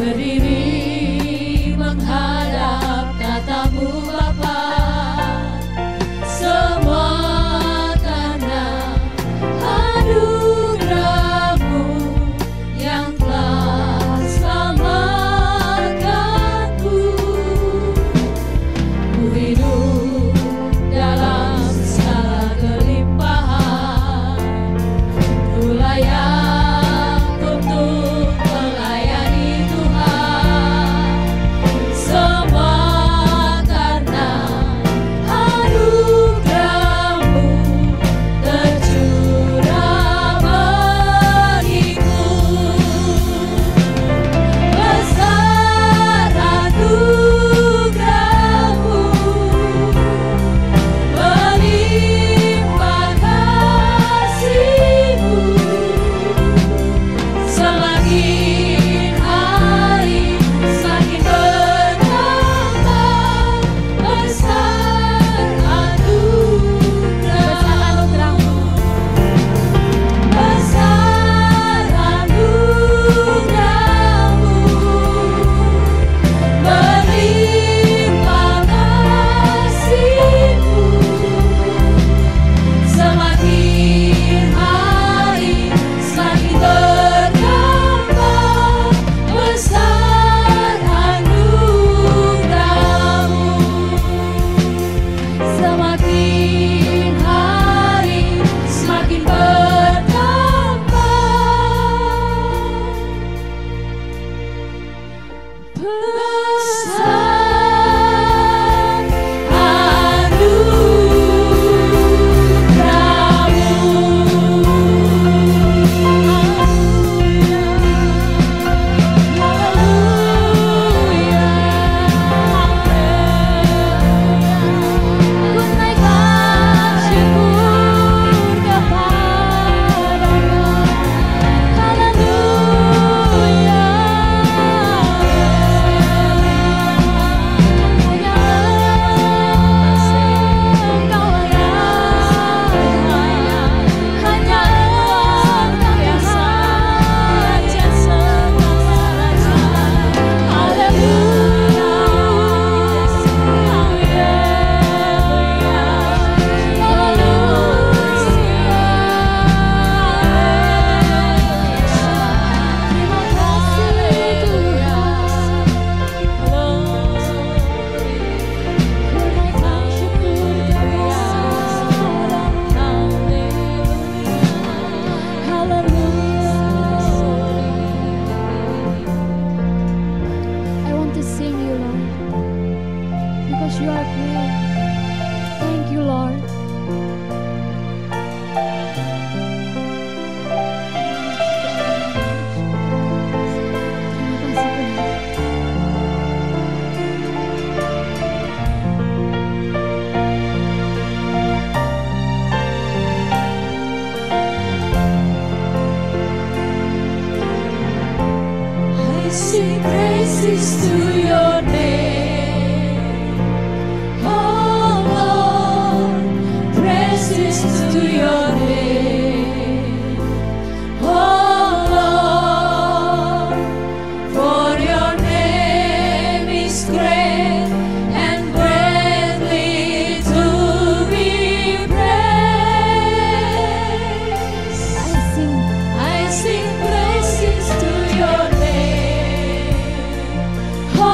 berdiri menghadap tatamu Bapa. Semua karena anugerah-Mu yang telah selamatkanku. Ku hidup dalam segala kelimpahan, ku layak untuk melayani Tuhan. Semua karena anugerah-Mu tercurah bagiku. Besar anugerah-Mu, melimpah kasih-Mu. Semakin hari semakin bertambah besar anugerah-Mu. Besar anugerah-Mu, melimpah kasih-Mu. Semakin hari semakin bertambah besar anugerah-Mu. Semakin hari semakin bertambah besar I want to sing you, Lord, because you are great. Thank you, Lord. I sing praises to your name, oh Lord, praises to your name, oh Lord, for your name is great and greatly to be praised. I sing praises to your name, oh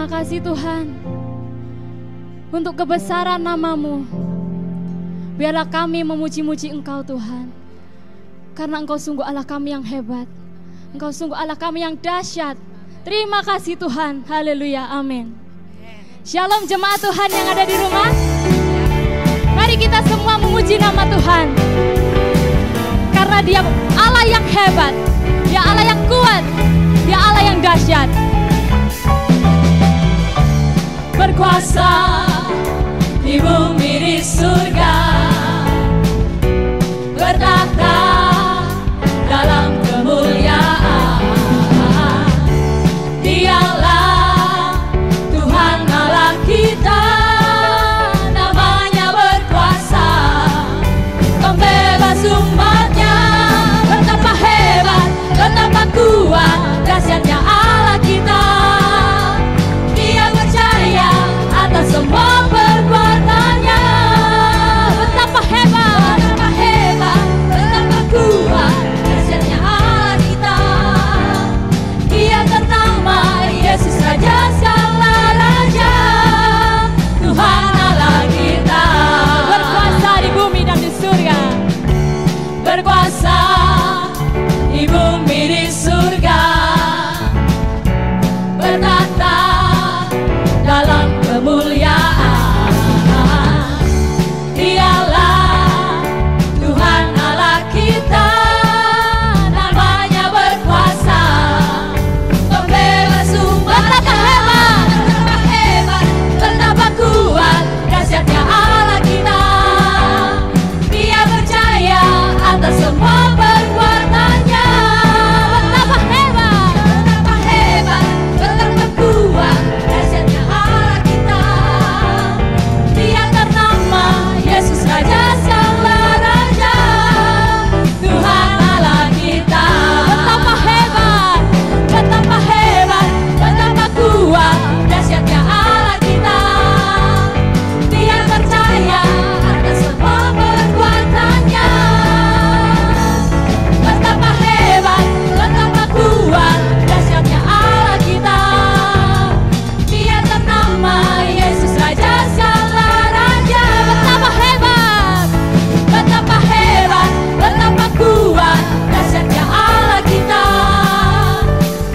Terima kasih Tuhan untuk kebesaran nama-Mu. Biarlah kami memuji-muji Engkau Tuhan, karena Engkau sungguh Allah kami yang hebat. Engkau sungguh Allah kami yang dahsyat. Terima kasih Tuhan. Haleluya, amin. Shalom jemaat Tuhan yang ada di rumah. Mari kita semua memuji nama Tuhan, karena Dia Allah yang hebat, Dia Allah yang kuat, Dia Allah yang dahsyat. Berkuasa di bumi di surga, bertahta dalam kemuliaan. Dialah Tuhan Allah kita, namanya berkuasa, pembebas umatnya. Betapa hebat, betapa kuat, dahsyatnya Allah kita. Dia percaya atas semua perbuatannya. Betapa hebat, betapa kuat, dahsyatnya Allah kita. Dia ternama Yesus Raja segala raja, Tuhan Allah kita. Berkuasa di bumi dan di surga, berkuasa di bumi di surga, bertahta dalam kemuliaan. Dialah Tuhan Allah kita, namanya berkuasa, pembebas umat. Betapa hebat, betapa kuat, dahsyatnya Allah kita. Dia percaya atas semua perbuatannya. Betapa hebat, betapa kuat, dahsyatnya Allah kita. Dia ternama Yesus Raja segala raja, Tuhan Allah kita. Betapa hebat, betapa kuat, dahsyatnya Allah kita. Dia percaya atas semua perbuatannya. Betapa hebat, betapa kuat, dahsyatnya Allah kita. Dia ternama Yesus Raja segala raja. Betapa hebat, betapa kuat, dahsyatnya Allah kita.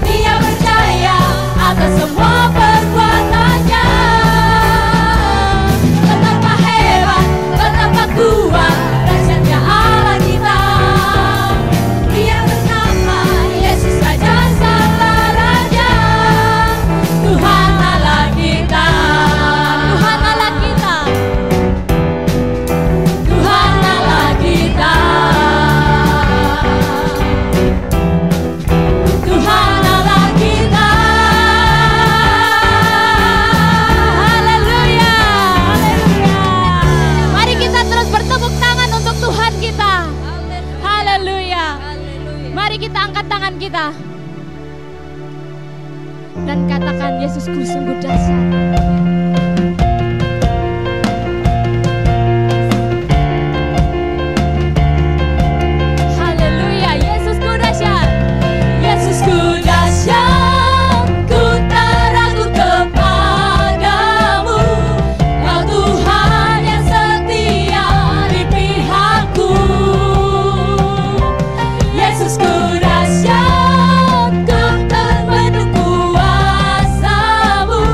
Dia percaya atas semua perbuatannya. Betapa hebat, betapa kuat, dahsyatnya Allah kita. Dia ternama Yesus Raja segala raja, Tuhan Allah kita. Tuhan Allah kita, Tuhan Allah kita, Tuhan Allah kita. Haleluya, haleluya. Mari kita terus bertepuk tangan untuk Tuhan kita. Haleluya. Mari kita angkat tangan kita dan katakan, Yesusku sungguh dahsyat. Haleluya, Yesusku dahsyat. Yesusku dahsyat, ku tak ragu kepadamu. Kau Tuhan yang setia di pihakku. Yesusku dahsyat, ku terpenuh kuasa-Mu.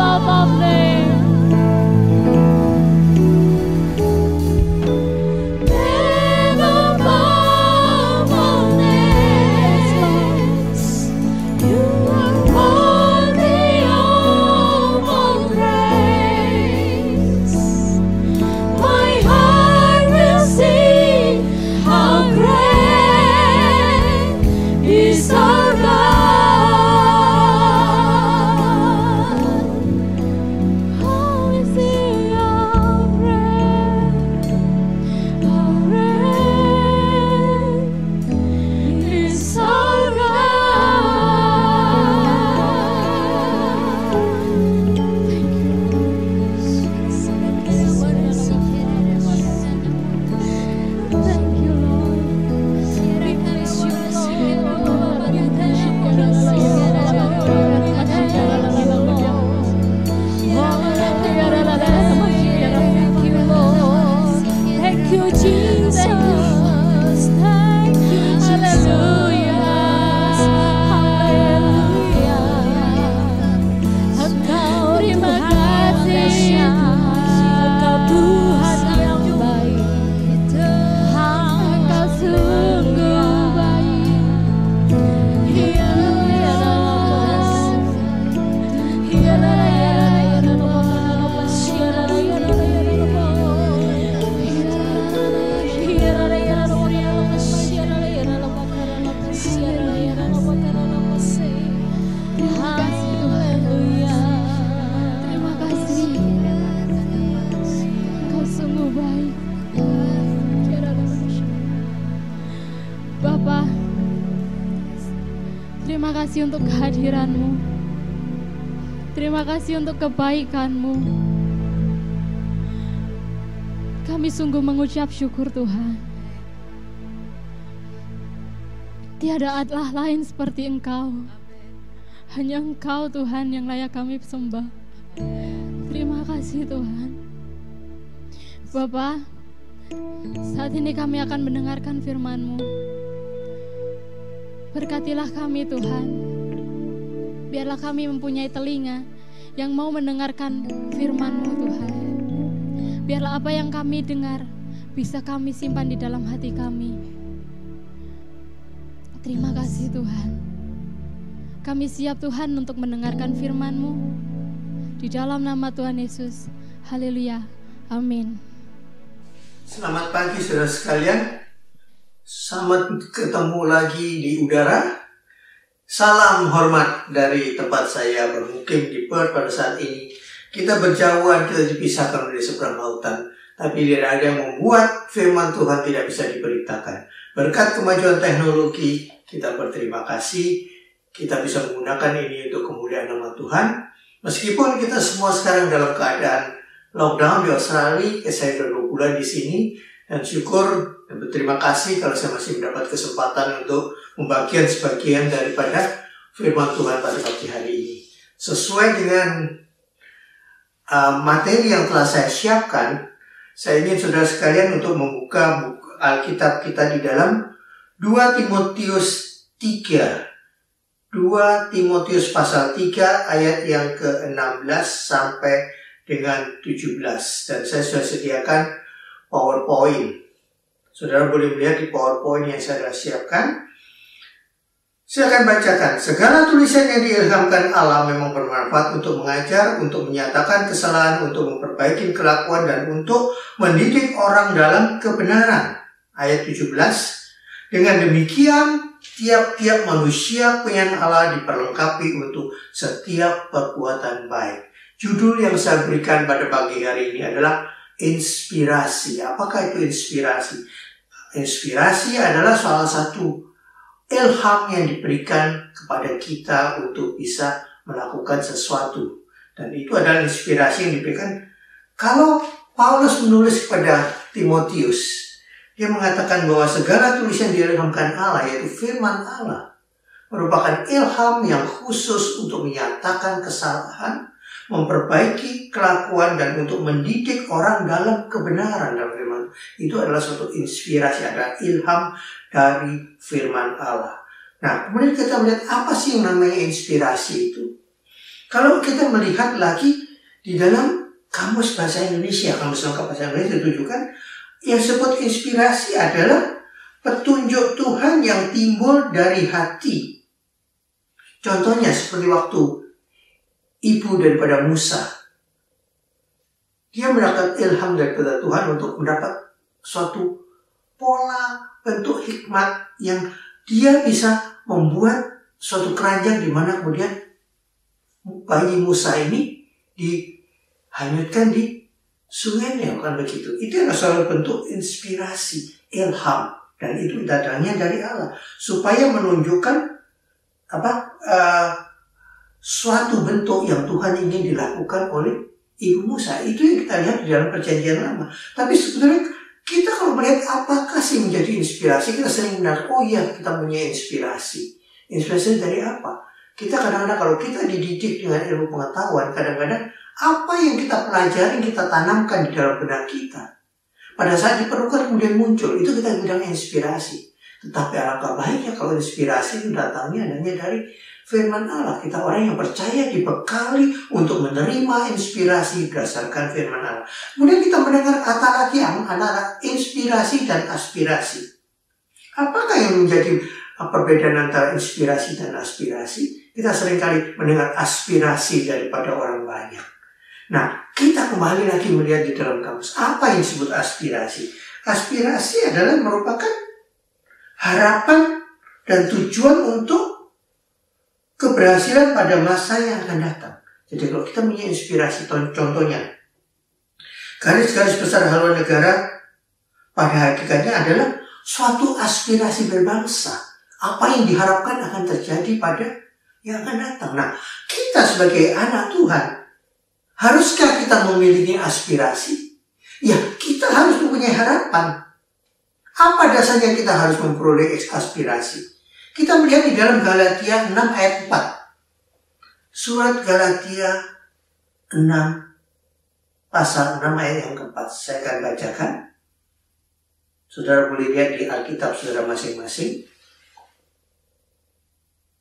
above name. Terima kasih untuk kehadiran-Mu. Terima kasih untuk kebaikan-Mu. Kami sungguh mengucap syukur Tuhan. Tiada Allah lain seperti Engkau. Hanya Engkau Tuhan yang layak kami sembah. Terima kasih Tuhan. Bapa, saat ini kami akan mendengarkan firman-Mu. Berkatilah kami Tuhan. Biarlah kami mempunyai telinga yang mau mendengarkan firman-Mu Tuhan. Biarlah apa yang kami dengar bisa kami simpan di dalam hati kami. Terima kasih Tuhan. Kami siap Tuhan untuk mendengarkan firman-Mu. Di dalam nama Tuhan Yesus. Haleluya. Amin. Selamat pagi saudara sekalian. Selamat ketemu lagi di udara. Salam hormat dari tempat saya bermukim di Perth pada saat ini. Kita berjauhan, kita dipisahkan dari seberang lautan. Tapi tidak ada yang membuat firman Tuhan tidak bisa diberitakan. Berkat kemajuan teknologi, kita berterima kasih. Kita bisa menggunakan ini untuk kemuliaan nama Tuhan. Meskipun kita semua sekarang dalam keadaan lockdown di Australia, saya sudah 2 bulan di sini. Dan syukur dan berterima kasih kalau saya masih mendapat kesempatan untuk membagikan sebagian daripada firman Tuhan pada pagi hari ini. Sesuai dengan materi yang telah saya siapkan, saya ingin saudara sekalian untuk membuka buku Alkitab kita di dalam 2 Timotius 3. 2 Timotius pasal 3 ayat yang ke-16 sampai dengan 17. Dan saya sudah sediakan PowerPoint. Saudara boleh melihat di PowerPoint yang saya siapkan. Saya akan bacakan. Segala tulisan yang diilhamkan Allah memang bermanfaat untuk mengajar, untuk menyatakan kesalahan, untuk memperbaiki kelakuan, dan untuk mendidik orang dalam kebenaran. Ayat 17. Dengan demikian, tiap-tiap manusia pengen Allah diperlengkapi untuk setiap perbuatan baik. Judul yang saya berikan pada pagi hari ini adalah inspirasi. Apakah itu inspirasi? Inspirasi adalah salah satu ilham yang diberikan kepada kita untuk bisa melakukan sesuatu. Dan itu adalah inspirasi yang diberikan. Kalau Paulus menulis kepada Timotius, dia mengatakan bahwa segala tulisan diilhamkan Allah, yaitu firman Allah, merupakan ilham yang khusus untuk menyatakan kesalahan, memperbaiki kelakuan, dan untuk mendidik orang dalam kebenaran dalam firman. Itu adalah suatu inspirasi, adalah ilham dari firman Allah. Nah, kemudian kita melihat apa sih yang namanya inspirasi itu. Kalau kita melihat lagi di dalam Kamus Bahasa Indonesia, Kamus Lengkap Bahasa Indonesia ditujukan, yang disebut inspirasi adalah petunjuk Tuhan yang timbul dari hati. Contohnya seperti waktu ibu daripada Musa, dia mendapat ilham daripada Tuhan untuk mendapat suatu pola bentuk hikmat yang dia bisa membuat suatu keranjang di mana kemudian bayi Musa ini dihanyutkan di sungai, kan begitu. Itu adalah suatu bentuk inspirasi, ilham, dan itu datangnya dari Allah supaya menunjukkan suatu bentuk yang Tuhan ingin dilakukan oleh ibu Musa. Itu yang kita lihat di dalam Perjanjian Lama. Tapi sebetulnya kita kalau melihat apakah sih menjadi inspirasi, kita sering benar, oh iya kita punya inspirasi. Inspirasi dari apa? Kita kadang-kadang kalau kita dididik dengan ilmu pengetahuan, kadang-kadang apa yang kita pelajari, kita tanamkan di dalam benak kita. Pada saat diperlukan kemudian muncul, itu kita bilang inspirasi. Tetapi alangkah baiknya kalau inspirasi itu datangnya adanya dari firman Allah. Kita orang yang percaya dibekali untuk menerima inspirasi berdasarkan firman Allah. Kemudian kita mendengar kata lagi antara inspirasi dan aspirasi. Apakah yang menjadi perbedaan antara inspirasi dan aspirasi? Kita seringkali mendengar aspirasi daripada orang banyak. Nah, kita kembali lagi melihat di dalam kamus. Apa yang disebut aspirasi? Aspirasi adalah merupakan harapan dan tujuan untuk keberhasilan pada masa yang akan datang. Jadi kalau kita punya inspirasi, contohnya garis-garis besar haluan negara pada hakikatnya adalah suatu aspirasi berbangsa. Apa yang diharapkan akan terjadi pada yang akan datang. Nah, kita sebagai anak Tuhan, haruskah kita memiliki aspirasi? Ya, kita harus mempunyai harapan. Apa dasarnya kita harus memperoleh aspirasi? Kita melihat di dalam Galatia 6 ayat 4. Surat Galatia 6 pasal 6 ayat yang keempat. Saya akan bacakan. Saudara boleh lihat di Alkitab saudara masing-masing.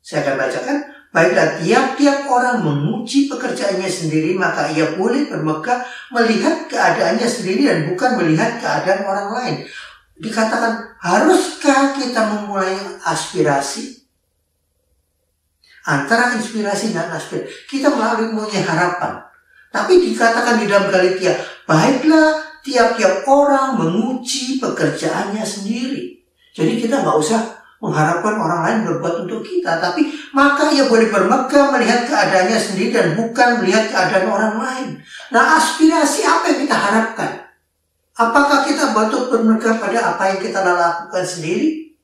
Saya akan bacakan. Baiklah, tiap-tiap orang menguji pekerjaannya sendiri, maka ia boleh bermegah melihat keadaannya sendiri dan bukan melihat keadaan orang lain. Dikatakan, haruskah kita memulai aspirasi? Antara inspirasi dan aspirasi, kita melalui mempunyai harapan. Tapi dikatakan di dalam Galatia, baiklah tiap-tiap orang menguji pekerjaannya sendiri. Jadi kita nggak usah mengharapkan orang lain berbuat untuk kita, tapi maka ia boleh bermegah melihat keadaannya sendiri dan bukan melihat keadaan orang lain. Nah, aspirasi apa yang kita harapkan? Apakah kita patut bermegah pada apa yang kita lakukan sendiri?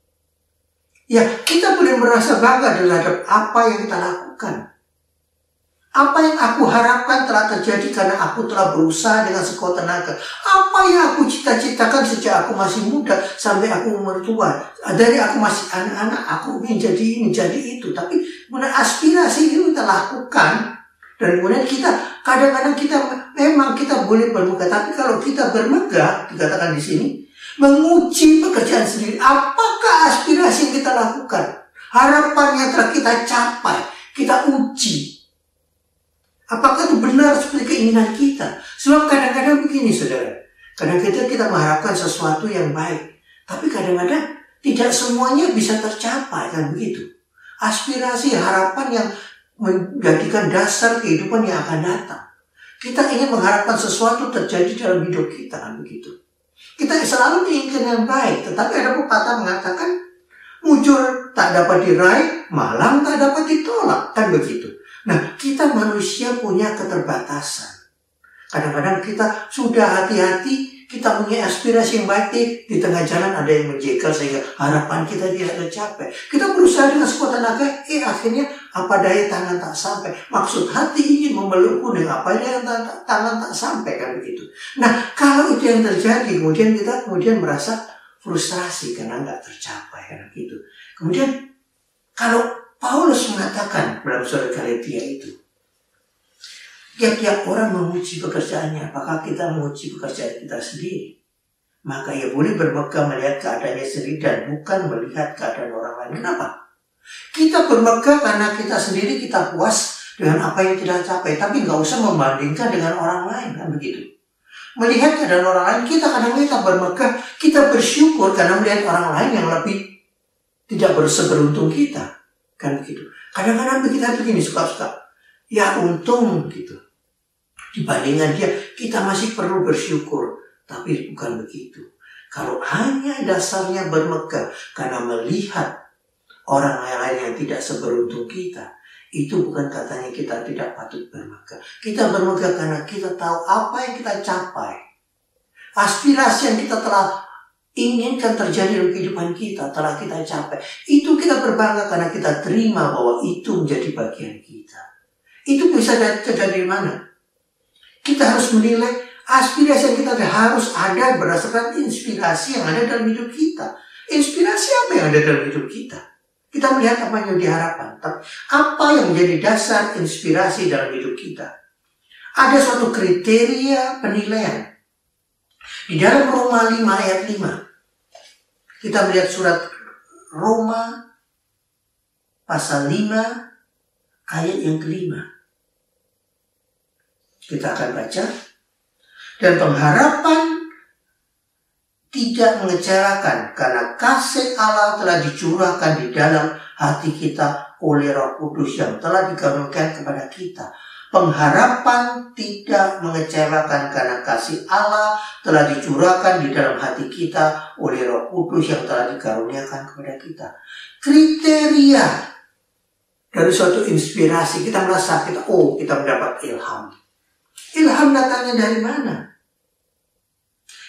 Ya, kita boleh merasa bangga terhadap apa yang kita lakukan. Apa yang aku harapkan telah terjadi karena aku telah berusaha dengan sekuat tenaga. Apa yang aku cita-citakan sejak aku masih muda sampai aku umur tua. Dari aku masih anak-anak, aku ingin jadi ini, jadi itu. Tapi kemudian aspirasi itu kita lakukan. Dan kemudian kita, kadang-kadang kita, memang kita boleh bermegah. Tapi kalau kita bermegah, dikatakan di sini, menguji pekerjaan sendiri. Apakah aspirasi yang kita lakukan? Harapan yang telah kita capai, kita uji. Apakah itu benar seperti keinginan kita? Sebab kadang-kadang begini saudara. Kadang-kadang kita mengharapkan sesuatu yang baik. Tapi kadang-kadang tidak semuanya bisa tercapai, kan begitu. Aspirasi, harapan yang menjadikan dasar kehidupan yang akan datang. Kita ingin mengharapkan sesuatu terjadi dalam hidup kita, kan begitu. Kita selalu menginginkan yang baik. Tetapi ada pepatah mengatakan, mujur tak dapat diraih, malang tak dapat ditolak, kan begitu. Nah, kita manusia punya keterbatasan. Kadang-kadang kita sudah hati-hati, kita punya aspirasi yang baik, di tengah jalan ada yang menjegal sehingga harapan kita tidak tercapai. Kita berusaha dengan sekuat tenaga, akhirnya apa daya tangan tak sampai. Maksud hati ingin memelukku dengan apa daya tangan tak sampai, kan begitu. Nah, kalau itu yang terjadi, kemudian kita merasa frustrasi karena nggak tercapai, kan begitu. Kemudian kalau Paulus mengatakan dalam surat Galatia itu, tiap-tiap orang menguji pekerjaannya. Apakah kita menguji pekerjaan kita sendiri? Maka ia boleh bermegah melihat keadaannya sendiri dan bukan melihat keadaan orang lain. Kenapa? Kita bermegah karena kita sendiri kita puas dengan apa yang kita capai. Tapi nggak usah membandingkan dengan orang lain, kan begitu. Melihat keadaan orang lain, kita kadang kita bermegah, kita bersyukur karena melihat orang lain yang lebih tidak berseberuntung kita, kan begitu. Kadang-kadang kita begini suka-suka, ya untung gitu. Dibandingkan dia, kita masih perlu bersyukur, tapi bukan begitu. Kalau hanya dasarnya bermegah karena melihat orang lain yang tidak seberuntung kita, itu bukan katanya kita tidak patut bermegah. Kita bermegah karena kita tahu apa yang kita capai. Aspirasi yang kita telah inginkan terjadi dalam kehidupan kita telah kita capai. Itu kita berbangga karena kita terima bahwa itu menjadi bagian kita. Itu bisa terjadi di mana? Kita harus menilai aspirasi yang kita harus ada berdasarkan inspirasi yang ada dalam hidup kita. Inspirasi apa yang ada dalam hidup kita? Kita melihat apa yang diharapkan. Apa yang menjadi dasar inspirasi dalam hidup kita? Ada suatu kriteria penilaian. Di dalam Roma 5 ayat 5. Kita melihat surat Roma pasal 5 ayat yang kelima. Kita akan baca. Dan pengharapan tidak mengecewakan karena kasih Allah telah dicurahkan di dalam hati kita oleh Roh Kudus yang telah dikaruniakan kepada kita. Pengharapan tidak mengecewakan karena kasih Allah telah dicurahkan di dalam hati kita oleh Roh Kudus yang telah dikaruniakan kepada kita. Kriteria dari suatu inspirasi, kita merasa kita mendapat ilham. Ilham datangnya dari mana?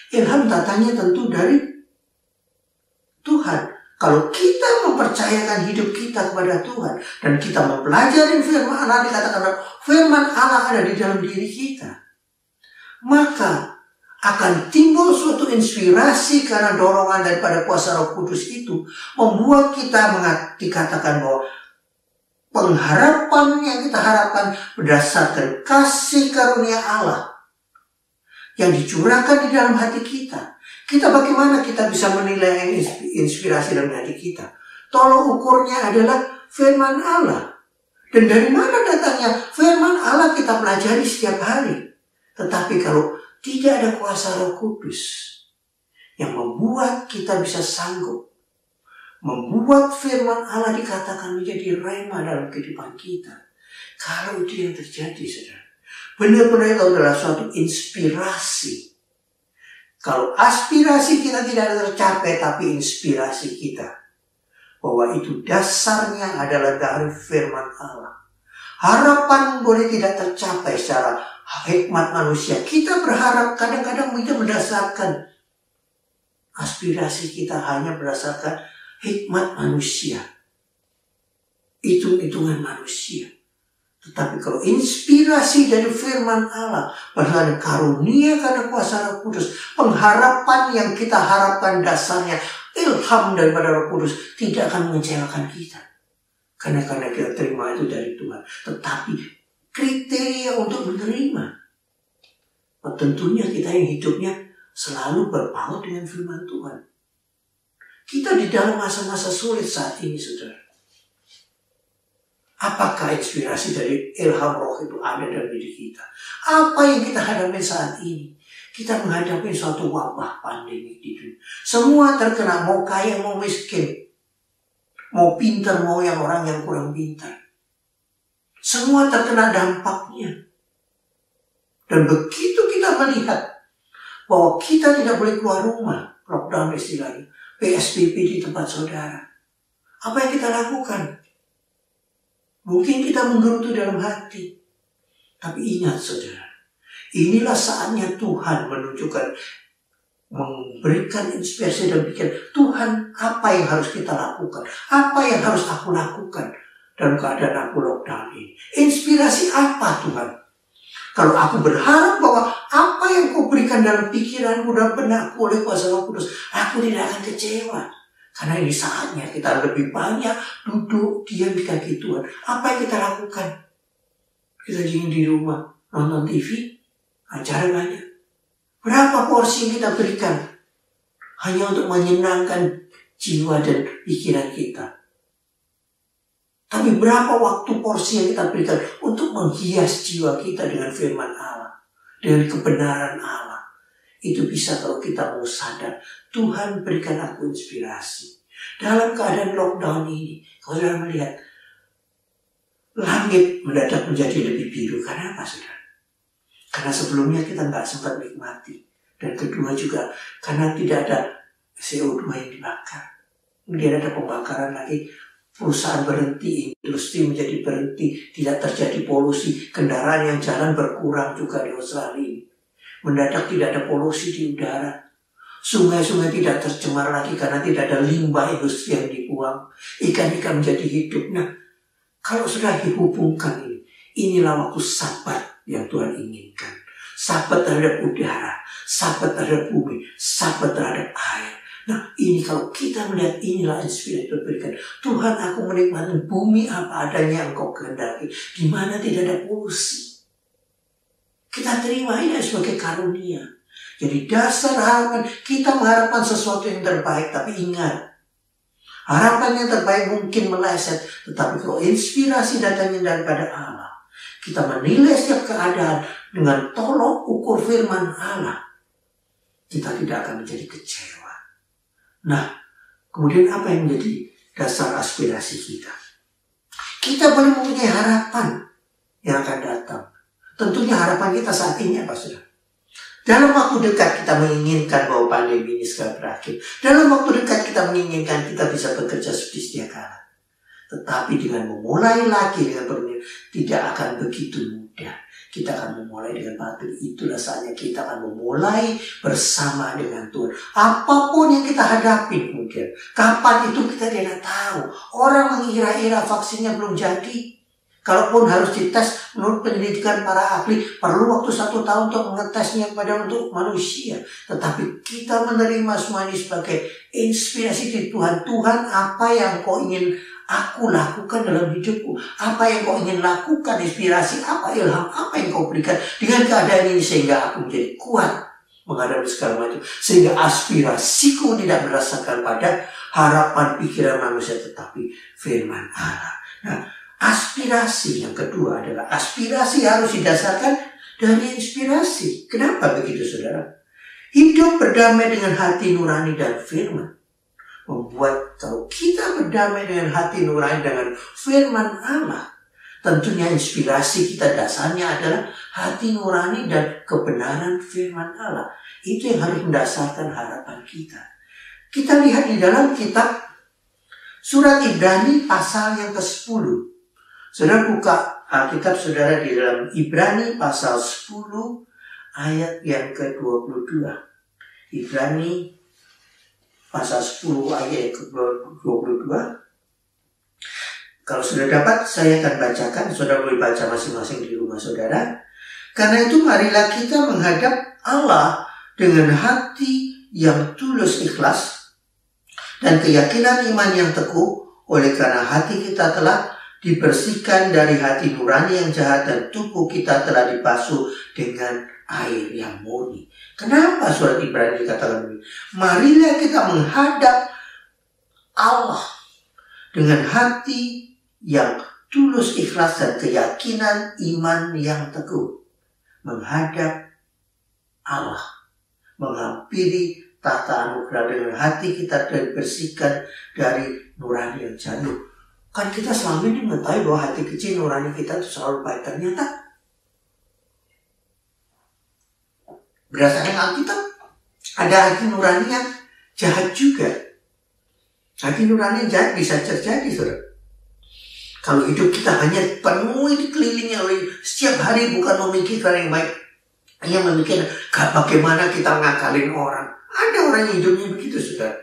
Ilham datangnya tentu dari Tuhan. Kalau kita mempercayakan hidup kita kepada Tuhan dan kita mempelajari firman Allah, dikatakan firman Allah ada di dalam diri kita, maka akan timbul suatu inspirasi karena dorongan daripada kuasa Roh Kudus itu membuat kita dikatakan bahwa pengharapan yang kita harapkan berdasarkan kasih karunia Allah yang dicurahkan di dalam hati kita. Bagaimana kita bisa menilai inspirasi dalam hati kita? Tolong ukurnya adalah firman Allah. Dan dari mana datangnya? Firman Allah kita pelajari setiap hari. Tetapi kalau tidak ada kuasa Roh Kudus yang membuat kita bisa sanggup membuat firman Allah dikatakan menjadi rema dalam kehidupan kita. Kalau itu yang terjadi, saudara, benar-benar itu adalah suatu inspirasi. Kalau aspirasi kita tidak tercapai, tapi inspirasi kita, bahwa itu dasarnya adalah dari firman Allah. Harapan boleh tidak tercapai secara hikmat manusia. Kita berharap kadang-kadang itu berdasarkan aspirasi kita hanya berdasarkan hikmat manusia. Hitung-hitungan manusia. Tetapi kalau inspirasi dari firman Allah, berdasarkan karunia karena kuasa Roh Kudus, pengharapan yang kita harapkan dasarnya ilham daripada Roh Kudus tidak akan mengecewakan kita. Karena kita terima itu dari Tuhan. Tetapi kriteria untuk menerima, tentunya kita yang hidupnya selalu berpaut dengan firman Tuhan. Kita di dalam masa-masa sulit saat ini, saudara. Apakah inspirasi dari ilham roh itu ada dalam diri kita? Apa yang kita hadapi saat ini? Kita menghadapi suatu wabah pandemi di dunia. Semua terkena, mau kaya mau miskin, mau pintar mau yang orang yang kurang pintar. Semua terkena dampaknya. Dan begitu kita melihat bahwa kita tidak boleh keluar rumah, lockdown istilahnya, PSBB di tempat saudara, apa yang kita lakukan? Mungkin kita menggerutu dalam hati. Tapi ingat, saudara, inilah saatnya Tuhan menunjukkan, memberikan inspirasi dan pikiran. Tuhan, apa yang harus kita lakukan? Apa yang harus aku lakukan dalam keadaan aku lockdown ini? Inspirasi apa, Tuhan? Kalau aku berharap bahwa apa yang kau berikan dalam pikiranku dan benakku oleh kuasa Roh Kudus, aku tidak akan kecewa. Karena ini saatnya kita lebih banyak duduk diam di kaki Tuhan. Apa yang kita lakukan? Kita dingin di rumah, nonton TV, acara banyak. Berapa porsi yang kita berikan hanya untuk menyenangkan jiwa dan pikiran kita? Tapi berapa waktu porsi yang kita berikan untuk menghias jiwa kita dengan firman Allah, dengan kebenaran Allah. Itu bisa kalau kita mau sadar, Tuhan berikan aku inspirasi. Dalam keadaan lockdown ini, kalau saudara melihat, langit mendadak menjadi lebih biru. Karena apa, saudara? Karena sebelumnya kita nggak sempat nikmati. Dan kedua juga, karena tidak ada CO2 yang dibakar. Kemudian ada pembakaran lagi, perusahaan berhenti, industri menjadi berhenti, tidak terjadi polusi, kendaraan yang jalan berkurang juga di Australia. Mendadak tidak ada polusi di udara. Sungai-sungai tidak tercemar lagi karena tidak ada limbah industri yang dibuang. Ikan-ikan menjadi hidup. Nah, kalau sudah dihubungkan ini, inilah waktu sabat yang Tuhan inginkan. Sabat terhadap udara, sabat terhadap bumi, sabat terhadap air. Nah, ini kalau kita melihat, inilah inspirasi yang diberikan. Tuhan, aku menikmati bumi apa adanya Engkau kehendaki, di mana tidak ada polusi. Kita terima ini sebagai karunia. Jadi dasar harapan, kita mengharapkan sesuatu yang terbaik, tapi ingat, harapan yang terbaik mungkin meleset, tetapi kalau inspirasi datangnya daripada Allah, kita menilai setiap keadaan dengan tolok ukur firman Allah, kita tidak akan menjadi kecewa. Nah, kemudian apa yang menjadi dasar aspirasi kita? Kita boleh mempunyai harapan yang akan datang. Tentunya harapan kita saat ini apa, saudara? Dalam waktu dekat kita menginginkan bahwa pandemi ini segera berakhir. Dalam waktu dekat kita menginginkan kita bisa bekerja seperti sedia kala. Tetapi dengan memulai lagi dengan berniat, tidak akan begitu mudah. Kita akan memulai dengan batin. Itulah saatnya kita akan memulai bersama dengan Tuhan. Apapun yang kita hadapi kemudian, kapan itu kita tidak tahu. Orang mengira-ira vaksinnya belum jadi. Kalaupun harus dites, menurut penyelidikan para ahli, perlu waktu 1 tahun untuk mengetesnya untuk manusia. Tetapi kita menerima semua ini sebagai inspirasi dari Tuhan. Tuhan, apa yang Kau ingin aku lakukan dalam hidupku? Apa yang Kau ingin lakukan? Inspirasi apa, ilham apa yang Kau berikan dengan keadaan ini sehingga aku menjadi kuat menghadapi segala macam. Sehingga aspirasiku tidak berdasarkan pada harapan pikiran manusia, tetapi firman Allah. Nah, aspirasi yang kedua adalah aspirasi harus didasarkan dari inspirasi. Kenapa begitu, saudara? Hidup berdamai dengan hati nurani dan firman membuat kalau kita berdamai dengan hati nurani dengan firman Allah, tentunya inspirasi kita dasarnya adalah hati nurani dan kebenaran firman Allah. Itu yang harus mendasarkan harapan kita. Kita lihat di dalam kitab surat Ibrani pasal yang ke-10. Saudara buka Alkitab saudara di dalam Ibrani pasal 10 ayat yang ke-22. Ibrani pasal 10 ayat ke-22. Kalau sudah dapat, saya akan bacakan. Saudara boleh baca masing-masing di rumah saudara. Karena itu marilah kita menghadap Allah dengan hati yang tulus ikhlas dan keyakinan iman yang teguh, oleh karena hati kita telah dibersihkan dari hati nurani yang jahat dan tubuh kita telah dibasuh dengan air yang murni. Kenapa surat Ibrani dikatakan begini? Marilah kita menghadap Allah dengan hati yang tulus ikhlas dan keyakinan iman yang teguh. Menghadap Allah, menghampiri tahta anugerah dengan hati kita dibersihkan dari nurani yang jatuh. Kan kita selama ini mengetahui bahwa hati kecil nurani kita itu selalu baik. Ternyata berdasarkan Alkitab ada hati nurani yang jahat juga. Hati nurani yang jahat bisa terjadi, saudara. Kalau hidup kita hanya penuh dikelilingi oleh setiap hari bukan memikirkan yang baik, hanya memikirkan bagaimana kita ngakalin orang. Ada orang yang hidupnya begitu, saudara.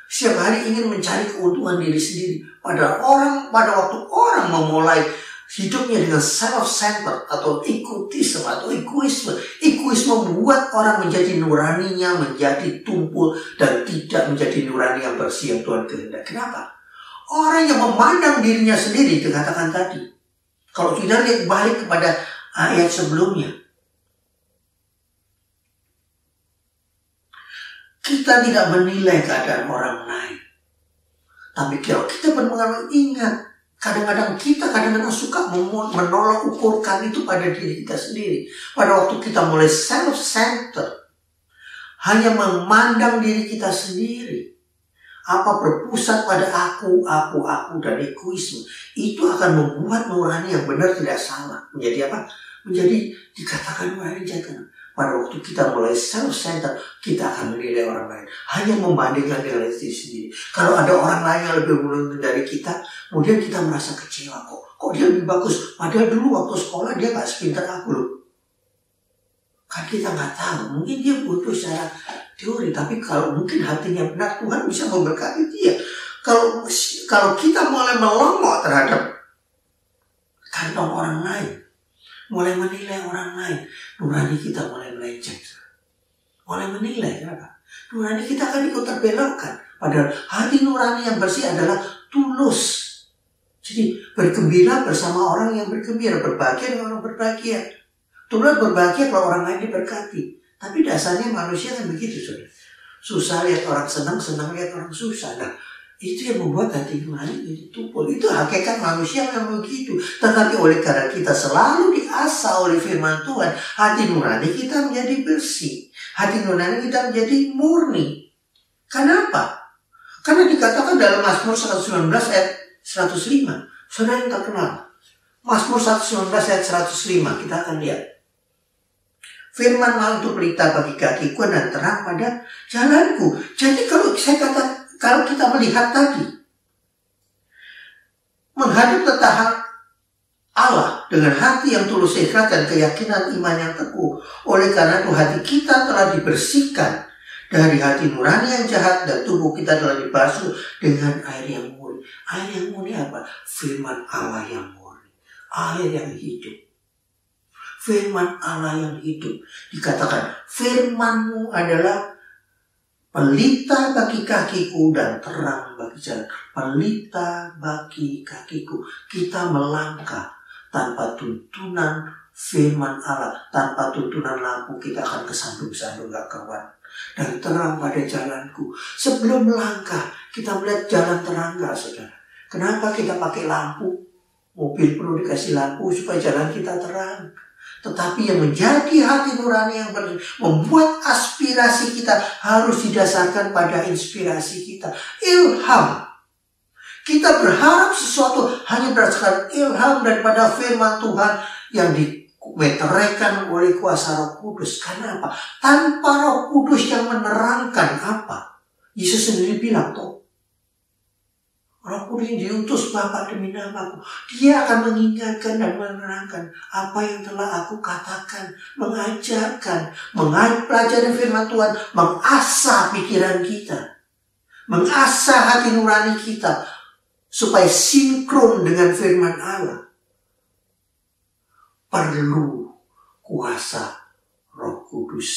Setiap hari ingin mencari keuntungan diri sendiri. Pada waktu orang memulai hidupnya dengan self-centered atau egotisme atau egoisme. Egoisme membuat orang menjadi nuraninya menjadi tumpul dan tidak menjadi nurani yang bersih yang Tuhan kehendaki. Kenapa? Orang yang memandang dirinya sendiri, dikatakan tadi. Kalau kita lihat balik kepada ayat sebelumnya, kita tidak menilai keadaan orang lain. Tapi kalau kita berpengalaman, ingat, Kadang-kadang kita suka menolak ukurkan itu pada diri kita sendiri. Pada waktu kita mulai self-centered, hanya memandang diri kita sendiri, berpusat pada aku, dan egoisme, itu akan membuat nurani yang benar tidak salah menjadi apa? Menjadi dikatakan nurani jangan. Pada waktu kita mulai self-centered, kita akan menilai orang lain, hanya membandingkan dengan diri sendiri. Kalau ada orang lain yang lebih beruntung dari kita, kemudian kita merasa kecewa, kok dia lebih bagus, padahal dulu waktu sekolah dia gak sepintar aku loh. Kan kita gak tahu, mungkin dia butuh secara teori, tapi kalau mungkin hatinya benar, Tuhan bisa memberkati dia. Kalau kita mulai melongok terhadap kantong orang lain, mulai menilai orang lain, nurani kita mulai melenceng. Mulai menilai, kenapa? Nurani kita akan ikut terbelokkan. Padahal hati nurani yang bersih adalah tulus. Jadi bergembira bersama orang yang bergembira, berbahagia dengan orang berbahagia. Turut berbahagia kalau orang lain diberkati. Tapi dasarnya manusia kan begitu, saudara. Susah lihat orang senang, senang lihat orang susah. Nah, itu yang membuat hati nurani jadi tumpul. Itu hakikat manusia yang begitu. Tetapi oleh karena kita selalu diasah oleh firman Tuhan, hati nurani kita menjadi bersih. Hati nurani kita menjadi murni. Kenapa? Karena dikatakan dalam Mazmur 119 ayat 105. Saudara yang terkenal. Mazmur 119 ayat 105. Kita akan lihat. Firman Allah itu pelita bagi kakiku dan terang pada jalanku. Jadi kalau kita melihat tadi, menghadap tetap Allah dengan hati yang tulus ikhlas dan keyakinan iman yang teguh. Oleh karena itu hati kita telah dibersihkan dari hati nurani yang jahat dan tubuh kita telah dibasuh dengan air yang murni. Air yang murni apa? Firman Allah yang murni. Air yang hidup. Firman Allah yang hidup. Dikatakan firman-Mu adalah pelita bagi kakiku dan terang bagi jalan. Pelita bagi kakiku. Kita melangkah tanpa tuntunan firman Allah. Tanpa tuntunan lampu kita akan kesandung-sandung gak kawan. Dan terang pada jalanku. Sebelum melangkah kita melihat jalan terang gak, saudara? Kenapa kita pakai lampu? Mobil perlu dikasih lampu supaya jalan kita terang. Tetapi yang menjadi hati nurani yang membuat aspirasi kita harus didasarkan pada inspirasi kita. Ilham. Kita berharap sesuatu hanya berdasarkan ilham daripada firman Tuhan yang dimeteraikan oleh kuasa Roh Kudus. Karena apa? Tanpa Roh Kudus yang menerangkan apa? Yesus sendiri bilang, Roh Kudus yang diutus Bapa demi namaku, Dia akan mengingatkan dan menerangkan apa yang telah aku katakan, mengajarkan, mempelajari firman Tuhan, mengasah pikiran kita, mengasah hati nurani kita, supaya sinkron dengan firman Allah. Perlu kuasa Roh Kudus.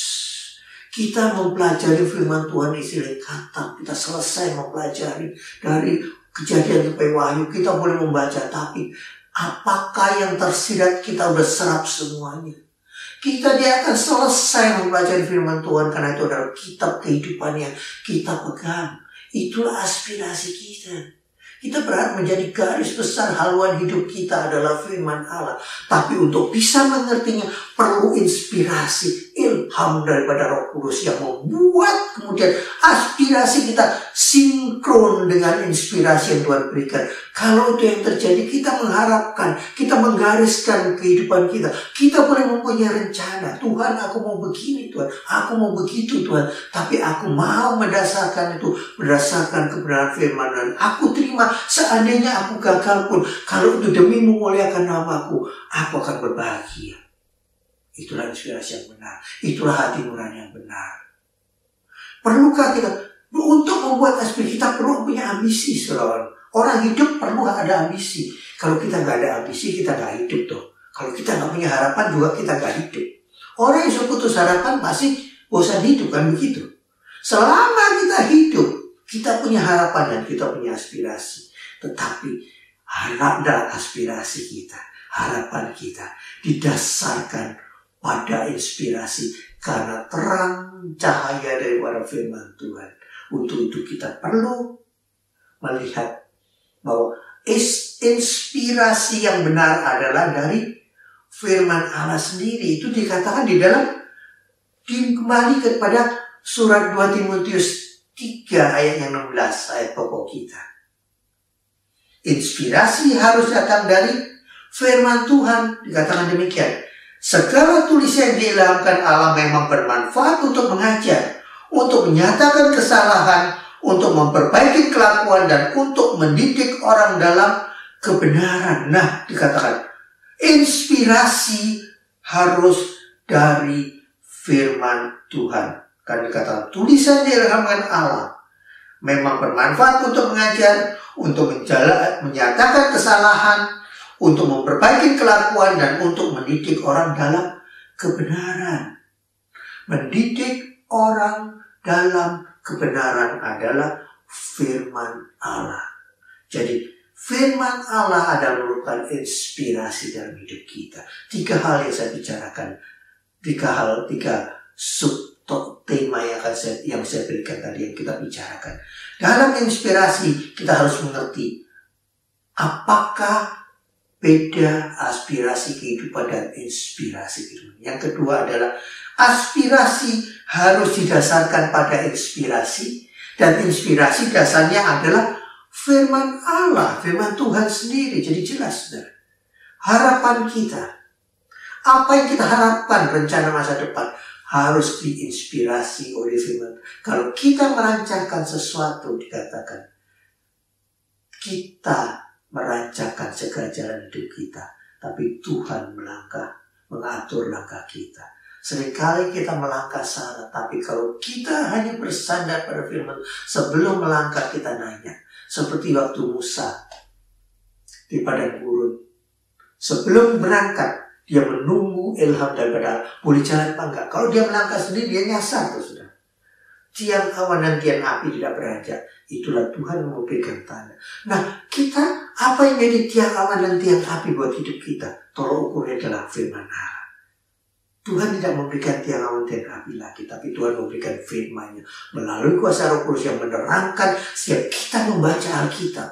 Kita mempelajari firman Tuhan istilah kata, kita selesai mempelajari dari Kejadian sampai Wahyu, kita boleh membaca, tapi apakah yang tersirat kita udah serap semuanya? Dia akan selesai mempelajari firman Tuhan karena itu adalah kitab kehidupan yang kita pegang. Itulah aspirasi kita. Kita berharap menjadi garis besar haluan hidup kita adalah firman Allah. Tapi untuk bisa mengertinya perlu inspirasi, ilham daripada Roh Kudus yang membuat kemudian aspirasi kita sinkron dengan inspirasi yang Tuhan berikan. Kalau itu yang terjadi, kita mengharapkan, kita menggariskan kehidupan kita. Kita boleh mempunyai rencana. Tuhan, aku mau begini Tuhan. Aku mau begitu Tuhan. Tapi aku mau mendasarkan itu berdasarkan kebenaran firman. Dan aku terima seandainya aku gagal pun. Kalau itu demi memuliakan namaku, aku akan berbahagia. Itulah inspirasi yang benar. Itulah hati nurani yang benar. Perlukah kita untuk membuat aspirasi kita perlu punya ambisi, saudara? Orang hidup perlu ada ambisi. Kalau kita nggak ada ambisi, kita nggak hidup tuh. Kalau kita nggak punya harapan juga kita nggak hidup. Orang yang sudah putus harapan pasti bosan hidup, kan begitu? Selama kita hidup, kita punya harapan dan kita punya aspirasi. Tetapi haraplah aspirasi kita, harapan kita didasarkan pada inspirasi karena terang cahaya daripada firman Tuhan. Untuk itu kita perlu melihat bahwa inspirasi yang benar adalah dari firman Allah sendiri. Itu dikatakan di dalam, kembali kepada surat 2 Timotius 3 ayat yang 16, ayat pokok kita. Inspirasi harus datang dari firman Tuhan. Dikatakan demikian. Segala tulisan yang diilhamkan Allah memang bermanfaat untuk mengajar, untuk menyatakan kesalahan, untuk memperbaiki kelakuan, dan untuk mendidik orang dalam kebenaran. Nah, dikatakan inspirasi harus dari firman Tuhan. Kan dikatakan tulisan diilhamkan Allah memang bermanfaat untuk mengajar, untuk menyatakan kesalahan, untuk memperbaiki kelakuan, dan untuk mendidik orang dalam kebenaran. Mendidik orang dalam kebenaran adalah firman Allah. Jadi firman Allah adalah merupakan inspirasi dalam hidup kita. 3 hal yang saya bicarakan, 3 subtema yang saya berikan tadi, yang kita bicarakan. Dalam inspirasi kita harus mengerti apakah beda aspirasi kehidupan dan inspirasi kehidupan. Yang kedua adalah aspirasi harus didasarkan pada inspirasi, dan inspirasi dasarnya adalah firman Allah, firman Tuhan sendiri. Jadi jelas, saudara, harapan kita, apa yang kita harapkan, rencana masa depan, harus diinspirasi oleh firman. Kalau kita merancangkan sesuatu, dikatakan kita merancangkan segala jalan hidup kita, tapi Tuhan mengatur langkah kita. Seringkali kita melangkah salah, tapi kalau kita hanya bersandar pada firman, sebelum melangkah kita nanya. Seperti waktu Musa di padang gurun. Sebelum berangkat, dia menunggu ilham daripada Allah. Boleh jalan apa enggak? Kalau dia melangkah sendiri, dia nyasar tuh, saudara. Tiang awan dan tiang api tidak beranjak. Itulah Tuhan memberikan tanda. Nah, kita, apa yang jadi tiang awan dan tiang api buat hidup kita? Tolong ukurnya adalah firman Allah. Tuhan tidak memberikan tiang awan tiang api lagi, tapi Tuhan memberikan firman-Nya melalui kuasa Roh Kudus yang menerangkan. Setiap kita membaca Alkitab,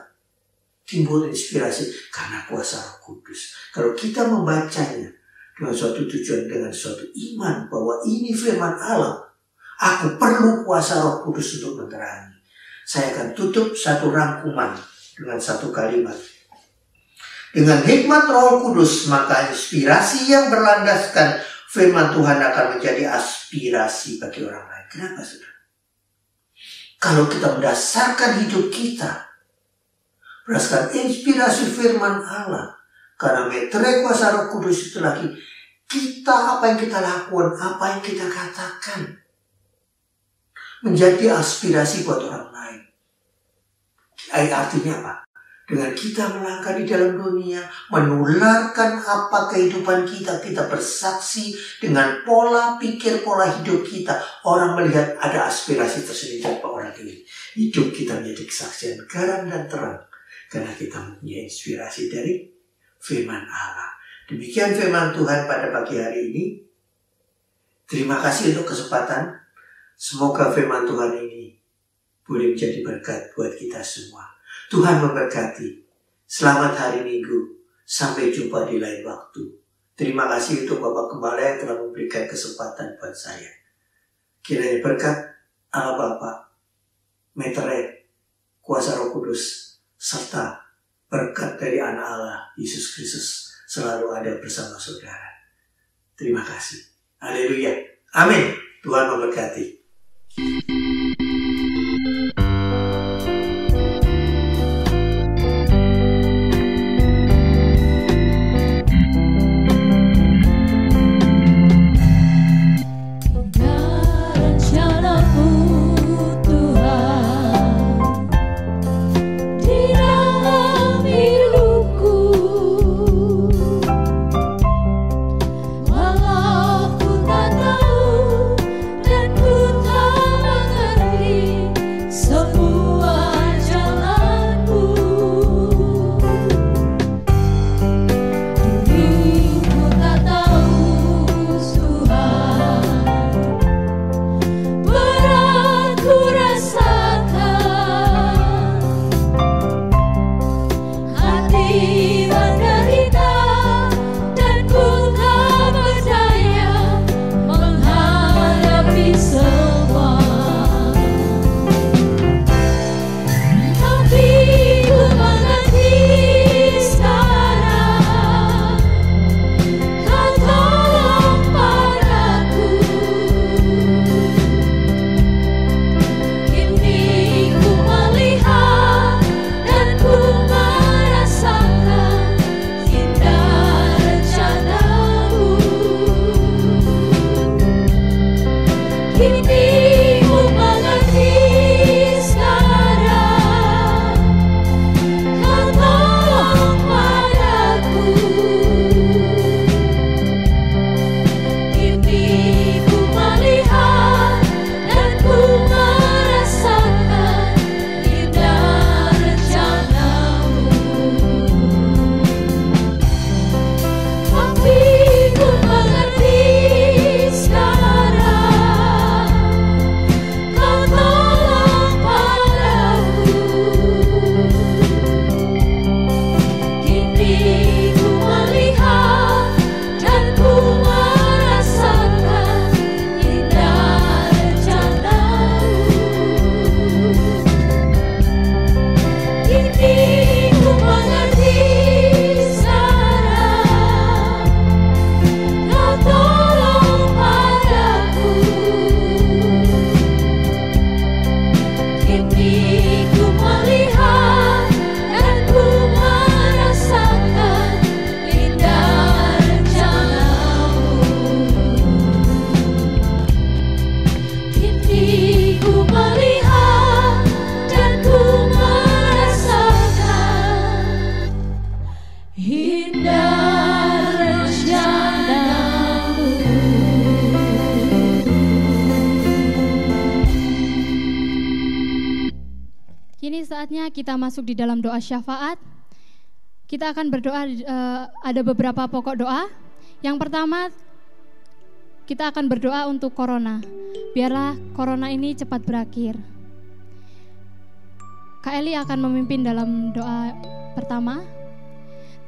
timbul inspirasi karena kuasa Roh Kudus. Kalau kita membacanya dengan suatu tujuan, dengan suatu iman bahwa ini firman Allah, aku perlu kuasa Roh Kudus untuk menerangi. Saya akan tutup satu rangkuman dengan satu kalimat. Dengan hikmat Roh Kudus, maka inspirasi yang berlandaskan firman Tuhan akan menjadi aspirasi bagi orang lain. Kenapa, saudara? Kalau kita mendasarkan hidup kita berdasarkan inspirasi firman Allah, karena meterai kuasa Roh Kudus itu lagi, kita, apa yang kita lakukan, apa yang kita katakan, menjadi aspirasi buat orang lain. Artinya apa? Dengan kita melangkah di dalam dunia, menularkan apa kehidupan kita, kita bersaksi dengan pola pikir, pola hidup kita. Orang melihat ada aspirasi tersendiri dari orang ini. Hidup kita menjadi kesaksian garam dan terang, karena kita mempunyai inspirasi dari firman Allah. Demikian firman Tuhan pada pagi hari ini. Terima kasih untuk kesempatan. Semoga firman Tuhan ini boleh menjadi berkat buat kita semua. Tuhan memberkati. Selamat hari Minggu. Sampai jumpa di lain waktu. Terima kasih untuk Bapak Gembala yang telah memberikan kesempatan buat saya. Kiranya berkat Allah Bapa, meterai kuasa Roh Kudus, serta berkat dari Anak Allah, Yesus Kristus, selalu ada bersama saudara. Terima kasih. Haleluya. Amin. Tuhan memberkati. Walau ku tak tahu dan ku tak mengerti. Saatnya kita masuk di dalam doa syafaat. Kita akan berdoa, ada beberapa pokok doa. Yang pertama, kita akan berdoa untuk corona. Biarlah corona ini cepat berakhir. Kak Eli akan memimpin dalam doa pertama.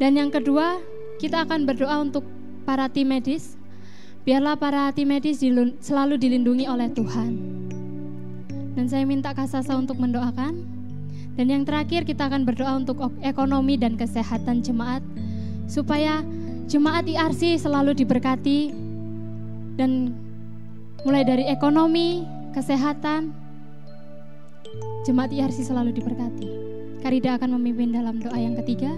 Dan yang kedua, kita akan berdoa untuk para tim medis. Biarlah para tim medis selalu dilindungi oleh Tuhan. Dan saya minta Kak Sasa untuk mendoakan. Dan yang terakhir kita akan berdoa untuk ekonomi dan kesehatan jemaat, supaya jemaat IRC selalu diberkati, dan mulai dari ekonomi, kesehatan, jemaat IRC selalu diberkati. Karida akan memimpin dalam doa yang ketiga.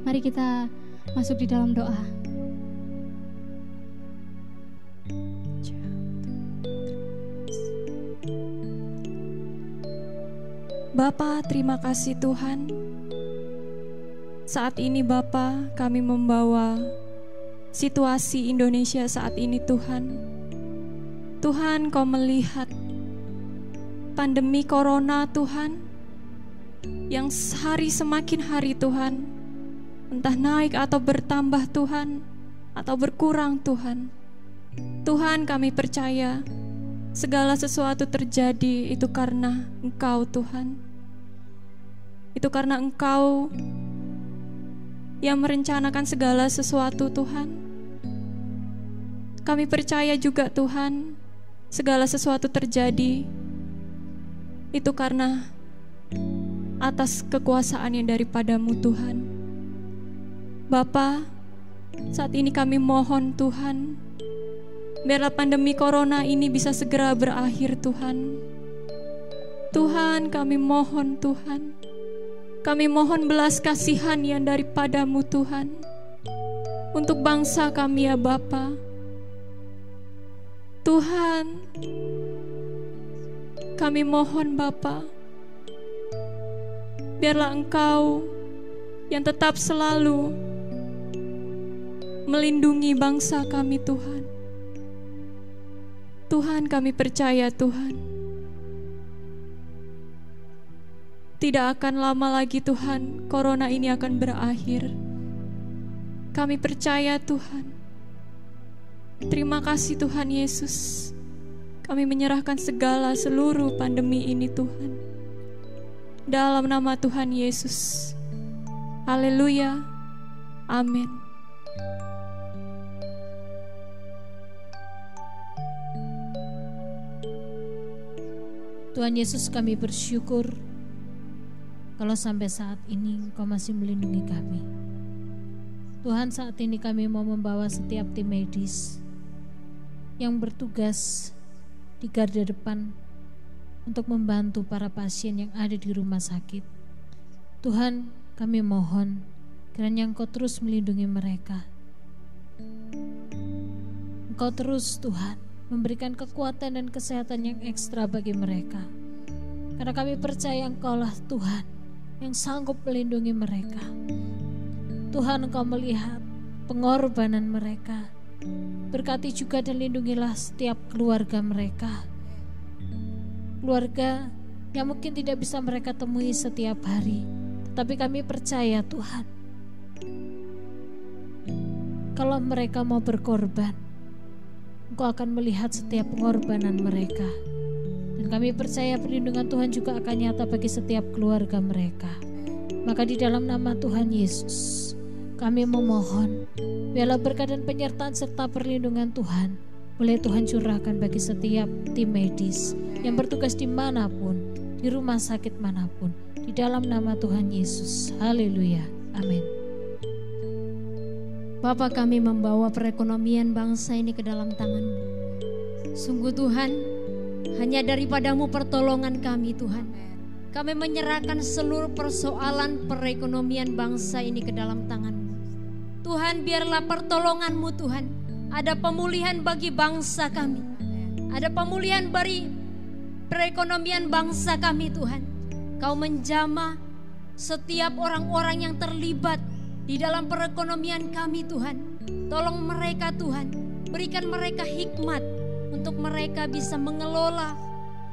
Mari kita masuk di dalam doa. Bapa, terima kasih Tuhan. Saat ini Bapa, kami membawa situasi Indonesia saat ini Tuhan. Tuhan, Kau melihat pandemi corona Tuhan, yang hari semakin hari Tuhan, entah naik atau bertambah Tuhan, atau berkurang Tuhan. Tuhan, kami percaya segala sesuatu terjadi itu karena Engkau Tuhan. Itu karena Engkau yang merencanakan segala sesuatu Tuhan. Kami percaya juga Tuhan, segala sesuatu terjadi itu karena atas kekuasaan yang daripada-Mu Tuhan. Bapa, saat ini kami mohon Tuhan, biarlah pandemi corona ini bisa segera berakhir Tuhan. Tuhan, kami mohon Tuhan, kami mohon belas kasihan yang daripada-Mu Tuhan, untuk bangsa kami ya Bapa. Tuhan, kami mohon Bapa, biarlah Engkau yang tetap selalu melindungi bangsa kami Tuhan. Tuhan, kami percaya Tuhan, tidak akan lama lagi Tuhan, corona ini akan berakhir. Kami percaya Tuhan. Terima kasih Tuhan Yesus. Kami menyerahkan segala seluruh pandemi ini Tuhan, dalam nama Tuhan Yesus. Haleluya. Amin. Tuhan Yesus, kami bersyukur kalau sampai saat ini Engkau masih melindungi kami. Tuhan, saat ini kami mau membawa setiap tim medis yang bertugas di garda depan untuk membantu para pasien yang ada di rumah sakit. Tuhan, kami mohon kiranya Engkau terus melindungi mereka. Engkau terus Tuhan memberikan kekuatan dan kesehatan yang ekstra bagi mereka. Karena kami percaya Engkaulah Tuhan yang sanggup melindungi mereka. Tuhan, Engkau melihat pengorbanan mereka. Berkati juga dan lindungilah setiap keluarga mereka. Keluarga yang mungkin tidak bisa mereka temui setiap hari, tetapi kami percaya Tuhan, kalau mereka mau berkorban, Engkau akan melihat setiap pengorbanan mereka. Dan kami percaya perlindungan Tuhan juga akan nyata bagi setiap keluarga mereka. Maka di dalam nama Tuhan Yesus, kami memohon, biarlah berkat dan penyertaan serta perlindungan Tuhan boleh Tuhan curahkan bagi setiap tim medis yang bertugas dimanapun, di rumah sakit manapun, di dalam nama Tuhan Yesus. Haleluya, amin. Bapa, kami membawa perekonomian bangsa ini ke dalam tangan-Mu. Sungguh Tuhan, hanya daripadamu pertolongan kami Tuhan. Kami menyerahkan seluruh persoalan perekonomian bangsa ini ke dalam tangan-Mu. Tuhan, biarlah pertolongan-Mu Tuhan. Ada pemulihan bagi bangsa kami. Ada pemulihan bagi perekonomian bangsa kami Tuhan. Kau menjamah setiap orang-orang yang terlibat di dalam perekonomian kami Tuhan. Tolong mereka Tuhan, berikan mereka hikmat untuk mereka bisa mengelola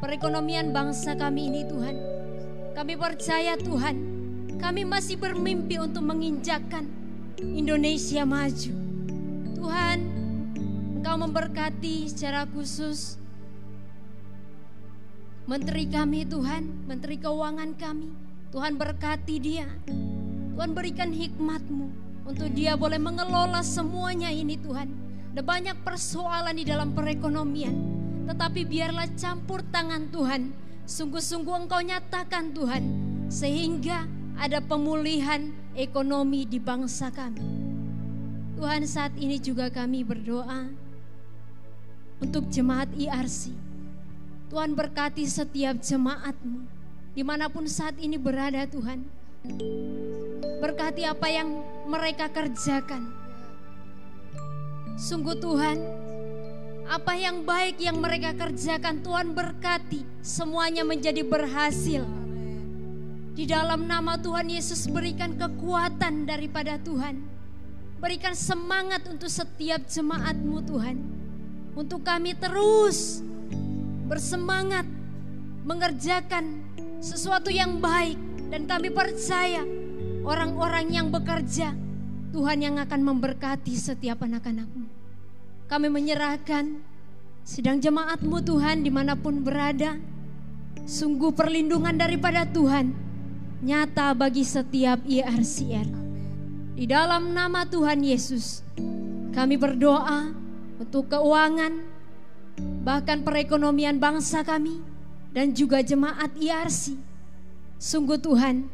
perekonomian bangsa kami ini Tuhan. Kami percaya Tuhan, kami masih bermimpi untuk menginjakkan Indonesia maju. Tuhan, Engkau memberkati secara khusus Menteri kami Tuhan, Menteri Keuangan kami. Tuhan berkati dia. Tuhan berikan hikmat-Mu untuk dia boleh mengelola semuanya ini Tuhan. Ada banyak persoalan di dalam perekonomian, tetapi biarlah campur tangan Tuhan. Sungguh-sungguh Engkau nyatakan Tuhan, sehingga ada pemulihan ekonomi di bangsa kami. Tuhan, saat ini juga kami berdoa untuk jemaat IRC. Tuhan berkati setiap jemaat-Mu dimanapun saat ini berada Tuhan. Berkati apa yang mereka kerjakan. Sungguh Tuhan, apa yang baik yang mereka kerjakan Tuhan berkati, semuanya menjadi berhasil. Di dalam nama Tuhan Yesus, berikan kekuatan daripada Tuhan. Berikan semangat untuk setiap jemaat-Mu Tuhan, untuk kami terus bersemangat mengerjakan sesuatu yang baik. Dan kami percaya orang-orang yang bekerja, Tuhan yang akan memberkati setiap anak-anak-Mu. Kami menyerahkan sidang jemaat-Mu Tuhan dimanapun berada. Sungguh perlindungan daripada Tuhan nyata bagi setiap IRCR. Di dalam nama Tuhan Yesus, kami berdoa untuk keuangan, bahkan perekonomian bangsa kami, dan juga jemaat IRC. Sungguh Tuhan,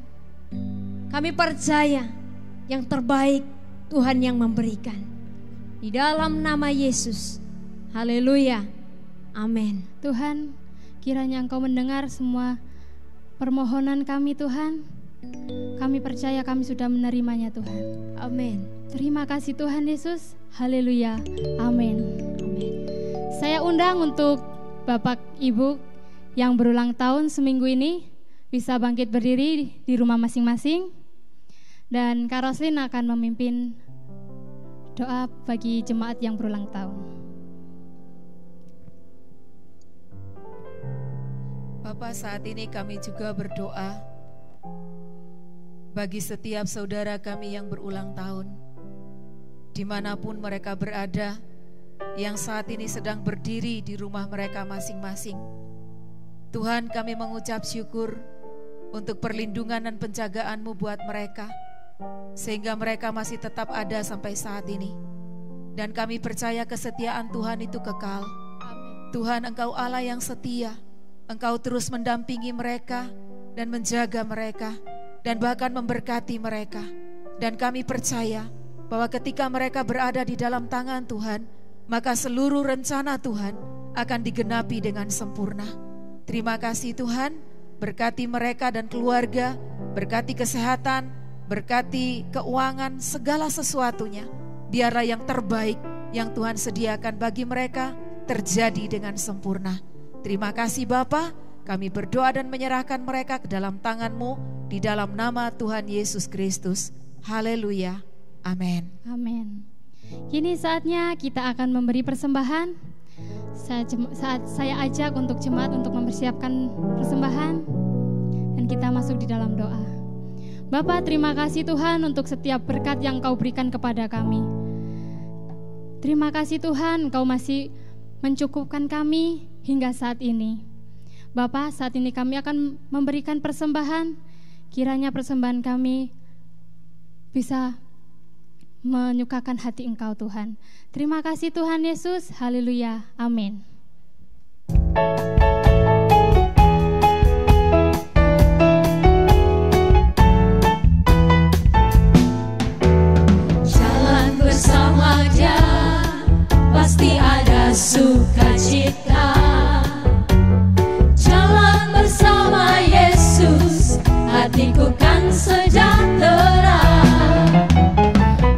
kami percaya yang terbaik Tuhan yang memberikan. Di dalam nama Yesus, haleluya, amin. Tuhan, kiranya Engkau mendengar semua permohonan kami Tuhan. Kami percaya kami sudah menerimanya Tuhan. Amin. Terima kasih Tuhan Yesus. Haleluya. Amin. Amin. Saya undang untuk Bapak Ibu yang berulang tahun seminggu ini bisa bangkit berdiri di rumah masing-masing. Dan Kak Roslin akan memimpin doa bagi jemaat yang berulang tahun. Bapak, saat ini kami juga berdoa bagi setiap saudara kami yang berulang tahun, dimanapun mereka berada, yang saat ini sedang berdiri di rumah mereka masing-masing. Tuhan, kami mengucap syukur untuk perlindungan dan penjagaan-Mu buat mereka, sehingga mereka masih tetap ada sampai saat ini. Dan kami percaya kesetiaan Tuhan itu kekal. Tuhan, Engkau Allah yang setia. Engkau terus mendampingi mereka dan menjaga mereka, dan bahkan memberkati mereka. Dan kami percaya bahwa ketika mereka berada di dalam tangan Tuhan, maka seluruh rencana Tuhan akan digenapi dengan sempurna. Terima kasih Tuhan, berkati mereka dan keluarga, berkati kesehatan, berkati keuangan, segala sesuatunya. Biarlah yang terbaik yang Tuhan sediakan bagi mereka terjadi dengan sempurna. Terima kasih Bapa, kami berdoa dan menyerahkan mereka ke dalam tangan-Mu di dalam nama Tuhan Yesus Kristus. Haleluya. Amin. Amin. Kini saatnya kita akan memberi persembahan. Saya ajak untuk jemaat untuk mempersiapkan persembahan dan kita masuk di dalam doa. Bapa, terima kasih Tuhan untuk setiap berkat yang Kau berikan kepada kami. Terima kasih Tuhan, Kau masih mencukupkan kami hingga saat ini. Bapa, saat ini kami akan memberikan persembahan. Kiranya persembahan kami bisa menyukakan hati Engkau Tuhan. Terima kasih Tuhan Yesus. Haleluya. Amin. Jalan bersama Dia, pasti ada sukacita. Jalan bersama Yesus, hatiku kan sejahtera.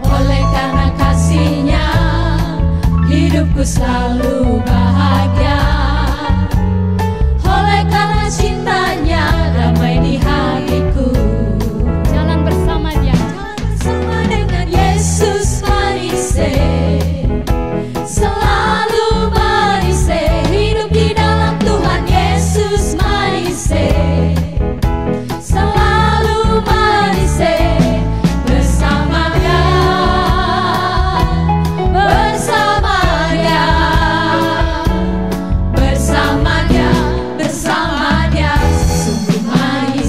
Oleh karena kasih-Nya, hidupku selalu bahagia. Oleh karena cintanya, damai di hatiku. Jalan bersama Dia. Jalan bersama dengan Yesus, mari selalu mari hidup di dalam Tuhan Yesus, mari selalu mari bersama Dia, bersama Dia, bersama Dia, bersama Dia, sungguh mari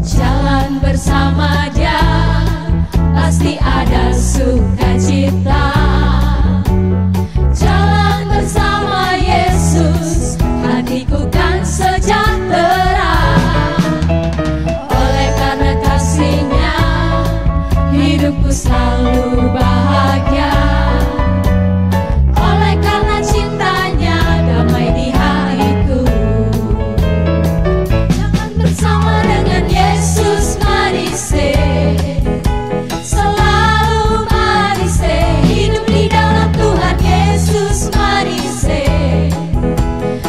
jalan bersama Dia, pasti ada sukacita. Jalan bersama Yesus, hatiku kan sejahtera. Oleh karena kasih-Nya, hidupku selalu bahagia. Oleh karena cintanya, damai di hatiku. Jalan bersama dengan Yesus, mari selalu mari hidup di dalam Tuhan Yesus, mari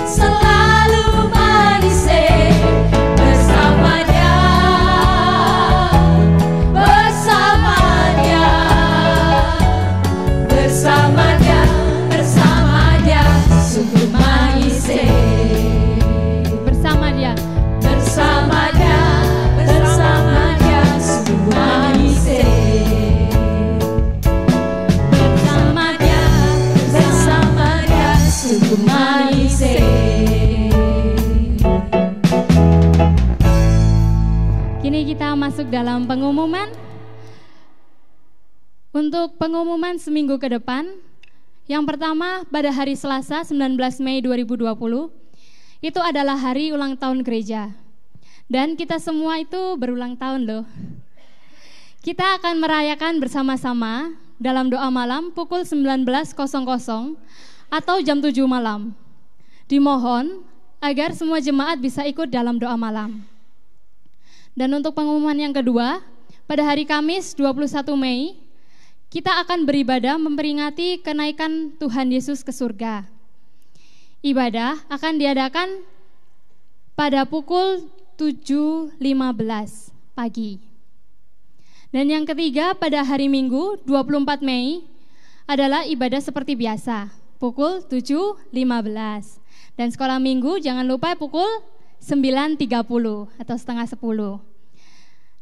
selalu mari bersama Dia, bersama Dia, bersama Dia, bersama Dia, sungguh mari Bersama Dia. bersama Dia, bersama Dia, sungguh mari bersama Dia, bersama Dia, sungguh mari Kini kita masuk dalam pengumuman. Untuk pengumuman seminggu ke depan, yang pertama pada hari Selasa 19 Mei 2020, itu adalah hari ulang tahun gereja. Dan kita semua itu berulang tahun loh. Kita akan merayakan bersama-sama dalam doa malam pukul 19.00 atau jam 7 malam. Dimohon agar semua jemaat bisa ikut dalam doa malam. Dan untuk pengumuman yang kedua, pada hari Kamis 21 Mei, kita akan beribadah memperingati kenaikan Tuhan Yesus ke surga. Ibadah akan diadakan pada pukul 7.15 pagi. Dan yang ketiga, pada hari Minggu 24 Mei adalah ibadah seperti biasa, pukul 7.15. Dan sekolah minggu jangan lupa pukul 9.30 atau setengah 10.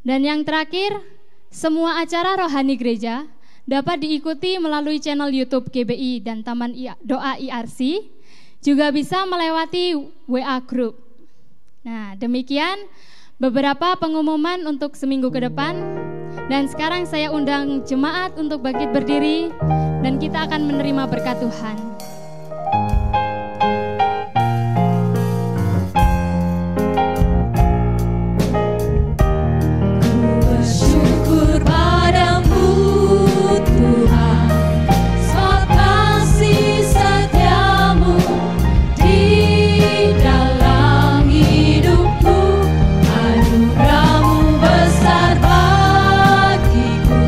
Dan yang terakhir, semua acara rohani gereja dapat diikuti melalui channel YouTube GBI dan Taman Doa IRC, juga bisa melewati WA Group. Nah, demikian beberapa pengumuman untuk seminggu ke depan. Dan sekarang saya undang jemaat untuk bangkit berdiri dan kita akan menerima berkat Tuhan. bersyukur padamu Tuhan, sebab kasih setiamu di dalam hidupku, anugerahmu besar bagiku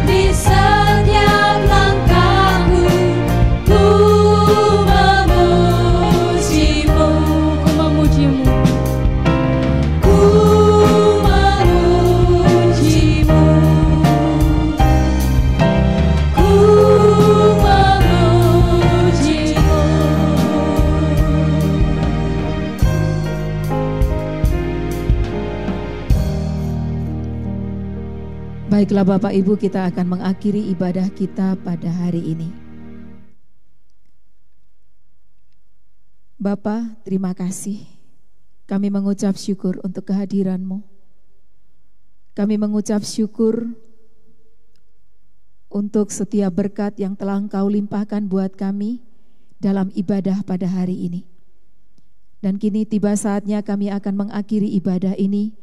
di setiap Baiklah Bapak Ibu, kita akan mengakhiri ibadah kita pada hari ini. Bapa, terima kasih. Kami mengucap syukur untuk kehadiran-Mu. Kami mengucap syukur untuk setiap berkat yang telah Engkau limpahkan buat kami dalam ibadah pada hari ini. Dan kini tiba saatnya kami akan mengakhiri ibadah ini,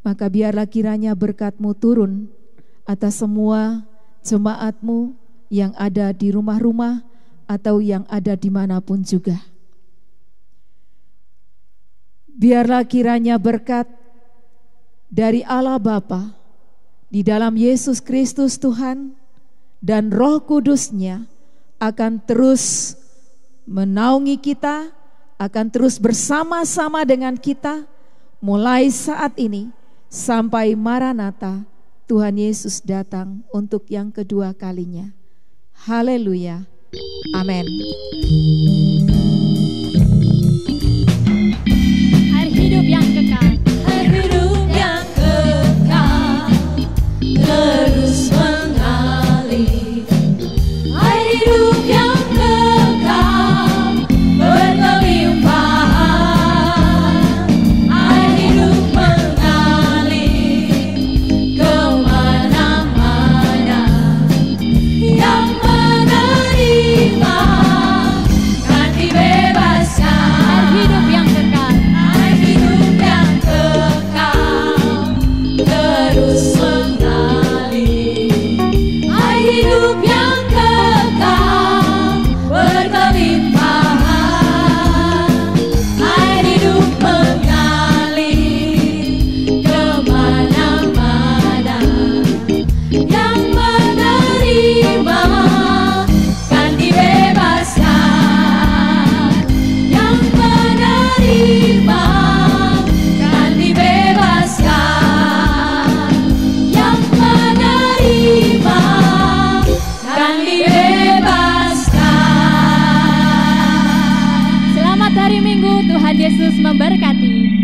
maka biarlah kiranya berkat-Mu turun atas semua jemaat-Mu yang ada di rumah-rumah atau yang ada dimanapun juga. Biarlah kiranya berkat dari Allah Bapa di dalam Yesus Kristus Tuhan dan Roh Kudus-Nya akan terus menaungi kita, akan terus bersama-sama dengan kita mulai saat ini sampai Maranatha, Tuhan Yesus datang untuk yang kedua kalinya. Haleluya. Amin. Air hidup yang kekal. Air hidup yang kekal terus mengalir. Air hidup yang kekal berkelimpahan. Air hidup mengalir kemana-mana. Yang menerima kan dibebaskan. Air hidup yang kekal. Air hidup yang kekal terus mengalir. Air hidup yang kekal berkelimpahan. Air hidup mengalir kemana-mana. Yang menerima kan dibebaskan. Yang menerima kan dibebaskan. Yang menerima kan dibebaskan. Selamat hari Minggu, Tuhan Yesus memberkati.